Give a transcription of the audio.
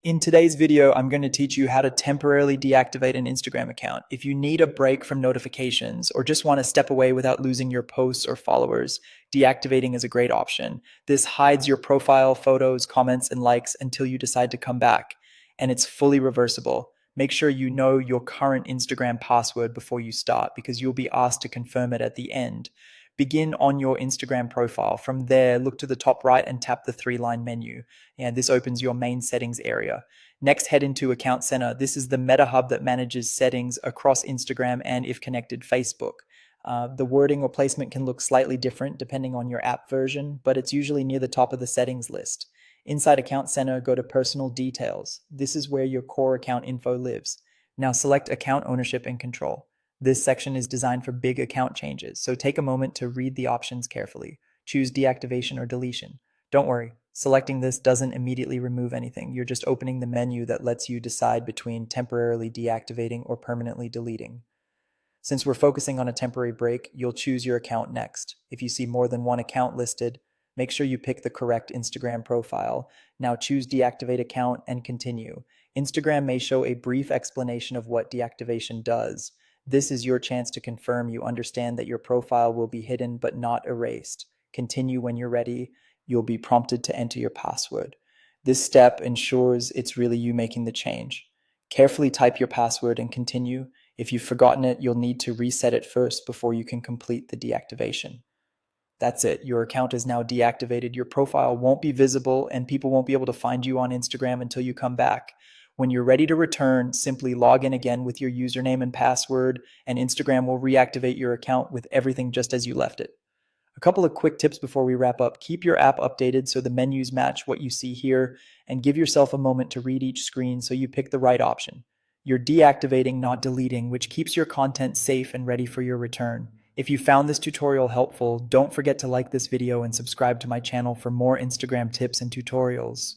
In today's video, I'm going to teach you how to temporarily deactivate an Instagram account. If you need a break from notifications or just want to step away without losing your posts or followers, deactivating is a great option. This hides your profile, photos, comments, and likes until you decide to come back, and it's fully reversible. Make sure you know your current Instagram password before you start because you'll be asked to confirm it at the end. Begin on your Instagram profile. From there, look to the top right and tap the three-line menu, and this opens your main settings area. Next, head into Account Center. This is the meta hub that manages settings across Instagram and, if connected, Facebook. The wording or placement can look slightly different depending on your app version, but it's usually near the top of the settings list. Inside Account Center, go to Personal Details. This is where your core account info lives. Now select Account Ownership and Control. This section is designed for big account changes, so take a moment to read the options carefully. Choose deactivation or deletion. Don't worry, selecting this doesn't immediately remove anything. You're just opening the menu that lets you decide between temporarily deactivating or permanently deleting. Since we're focusing on a temporary break, you'll choose your account next. If you see more than one account listed, make sure you pick the correct Instagram profile. Now choose deactivate account and continue. Instagram may show a brief explanation of what deactivation does. This is your chance to confirm you understand that your profile will be hidden but not erased. Continue when you're ready. You'll be prompted to enter your password. This step ensures it's really you making the change. Carefully type your password and continue. If you've forgotten it, you'll need to reset it first before you can complete the deactivation. That's it. Your account is now deactivated. Your profile won't be visible and people won't be able to find you on Instagram until you come back. When you're ready to return, simply log in again with your username and password, and Instagram will reactivate your account with everything just as you left it. A couple of quick tips before we wrap up. Keep your app updated so the menus match what you see here, and give yourself a moment to read each screen so you pick the right option. You're deactivating, not deleting, which keeps your content safe and ready for your return. If you found this tutorial helpful, don't forget to like this video and subscribe to my channel for more Instagram tips and tutorials.